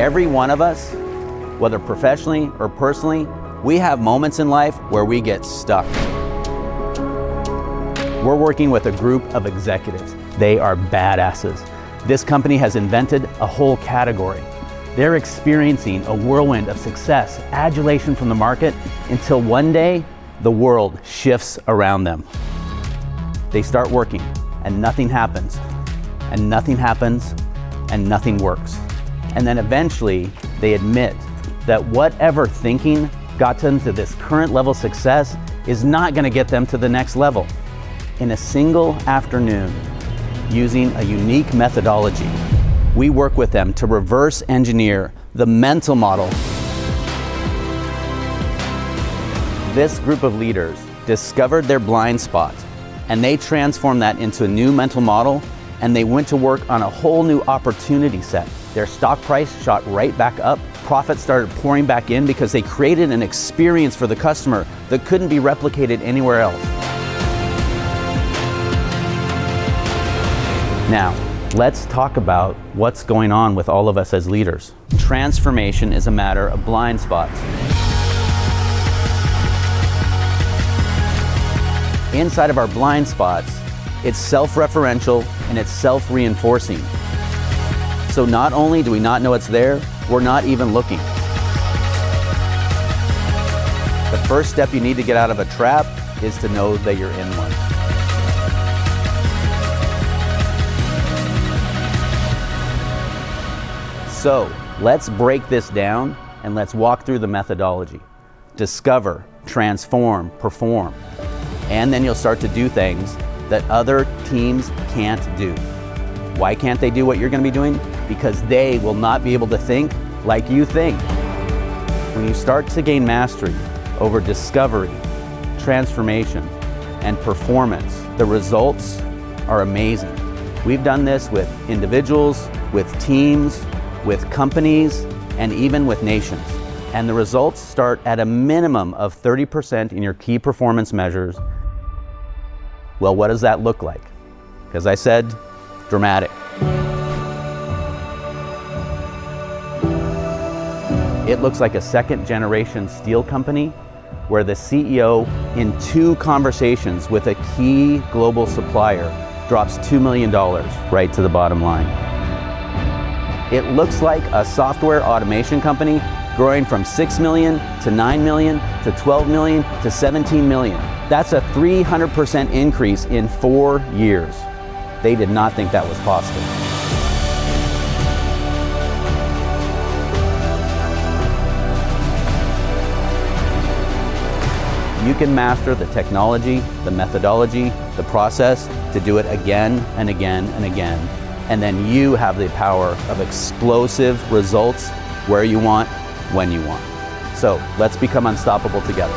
Every one of us, whether professionally or personally, we have moments in life where we get stuck. We're working with a group of executives. They are badasses. This company has invented a whole category. They're experiencing a whirlwind of success, adulation from the market, until one day the world shifts around them. They start working and nothing happens, and nothing happens, and nothing works. And then eventually they admit that whatever thinking got them to this current level of success is not going to get them to the next level. In a single afternoon, using a unique methodology, we work with them to reverse engineer the mental model. This group of leaders discovered their blind spot, and they transformed that into a new mental model, and they went to work on a whole new opportunity set. Their stock price shot right back up. Profits started pouring back in because they created an experience for the customer that couldn't be replicated anywhere else. Now, let's talk about what's going on with all of us as leaders. Transformation is a matter of blind spots. Inside of our blind spots, it's self-referential and it's self-reinforcing. So not only do we not know it's there, we're not even looking. The first step you need to get out of a trap is to know that you're in one. So let's break this down and let's walk through the methodology. Discover, transform, perform. And then you'll start to do things that other teams can't do. Why can't they do what you're going to be doing? Because they will not be able to think like you think. When you start to gain mastery over discovery, transformation, and performance, the results are amazing. We've done this with individuals, with teams, with companies, and even with nations. And the results start at a minimum of 30% in your key performance measures. Well, what does that look like? Because I said, dramatic. It looks like a second-generation steel company where the CEO, in 2 conversations with a key global supplier, drops $2 million right to the bottom line. It looks like a software automation company growing from 6 million to 9 million to 12 million to 17 million. That's a 300% increase in 4 years. They did not think that was possible. You can master the technology, the methodology, the process to do it again and again and again. And then you have the power of explosive results where you want, when you want. So let's become unstoppable together.